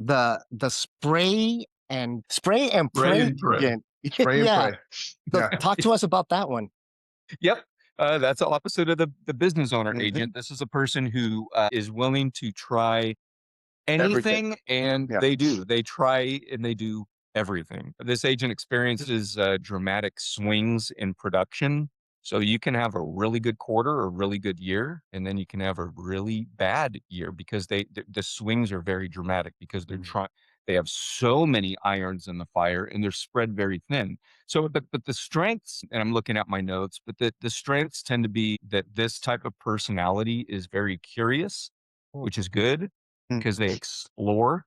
the spray and Pray pray and pray. agent. Spray and Yeah. pray. So Yeah. talk to us about that one. Yep. That's the opposite of the business owner Mhm. agent. This is a person who is willing to try Everything. anything, and Yeah. they do. They try and they do everything. This agent experiences dramatic swings in production. So you can have a really good quarter or a really good year, and then you can have a really bad year because the swings are very dramatic because they're Mm. trying. They have so many irons in the fire, and they're spread very thin. So, but the strengths, and I'm looking at my notes, but the strengths tend to be that this type of personality is very curious, Mm. which is good Mm. because they explore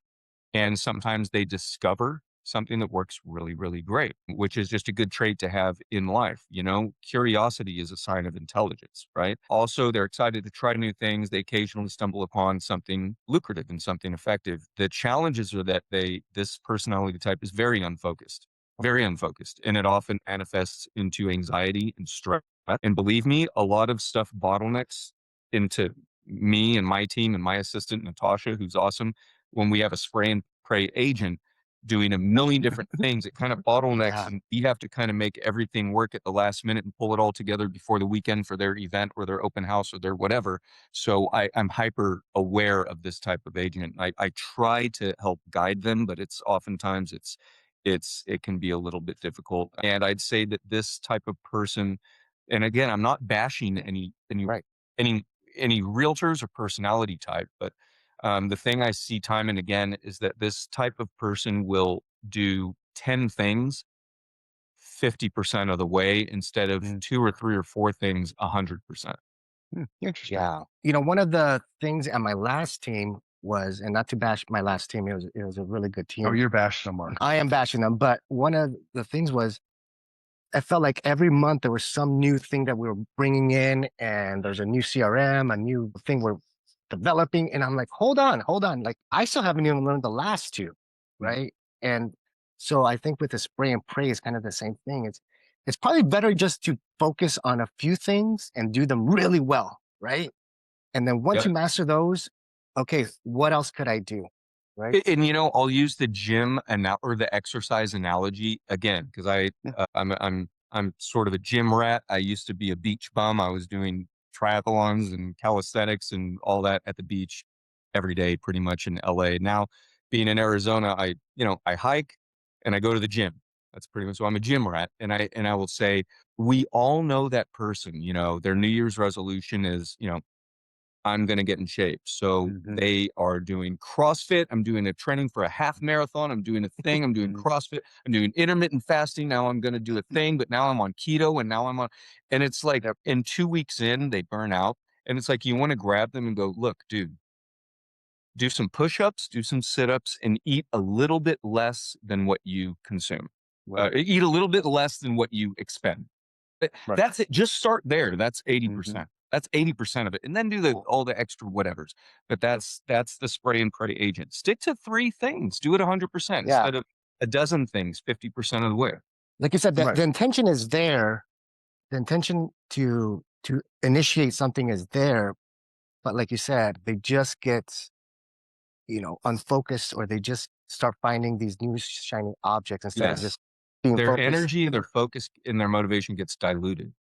and sometimes they discover something that works really, really great, which is just a good trait to have in life. You know, curiosity is a sign of intelligence, right? Also, they're excited to try new things. They occasionally stumble upon something lucrative and something effective. The challenges are that this personality type is very unfocused, and it often manifests into anxiety and stress. And believe me, a lot of stuff bottlenecks into me and my team and my assistant, Natasha, who's awesome when we have a spray and pray agent doing a million different things, it kind of bottlenecks Yeah. and we have to kind of make everything work at the last minute and pull it all together before the weekend for their event or their open house or their whatever. So I'm hyper aware of this type of agent. I try to help guide them, but it's oftentimes it can be a little bit difficult. And I'd say that this type of person, and again, I'm not bashing Right. any any realtors or personality type, but the thing I see time and again is that this type of person will do 10 things 50% of the way instead of Mm. two or three or four things 100%. Interesting. Yeah. One of the things at my last team was, and not to bash my last team, it was a really good Oh, team. you're bashing them, Mark. I am bashing them, but one of the things was I felt like every month there was some new thing that we were bringing in, and there's a new CRM, a new thing we're developing. And I'm like, hold on, hold on. Like, I still haven't even learned the last two. Mm. Right. And so I think with the spray and pray is kind of the same thing. It's probably better just to focus on a few things and do them really well. Right. And then once Yep. you master those, okay, what else could I do? Right. And I'll use the gym or the exercise analogy again because Yeah. I'm sort of a gym rat. I used to be a beach bum. I was doing triathlons and calisthenics and all that at the beach every day, pretty much in LA. Now, being in Arizona, I hike and I go to the gym. That's pretty much so I'm a gym rat. And I will say we all know that person. Their New Year's resolution is I'm going to get in shape. So Mhm. they are doing CrossFit. I'm doing a training for a half marathon. I'm doing a thing. I'm doing Mhm. CrossFit. I'm doing intermittent fasting. Now I'm going to do a thing, but now I'm on keto and now and it's like Yep. in 2 weeks in, they burn out. And it's like, you want to grab them and go, look, dude, do some push-ups, do some sit-ups and eat a little bit less than what you consume. Right. Eat a little bit less than what you expend. Right. That's it. Just start there. That's Mhm. 80%. That's 80% of it. And then do all the extra whatevers. But that's the spray and pray agent. Stick to three things. Do it 100% Yeah. instead of a dozen things 50% of the way. Like you said, Right. the intention is there. The intention to initiate something is there, but like you said, they just get unfocused, or they just start finding these new shiny objects instead of Yes. just being Their focused. energy, their focus, and their motivation gets diluted.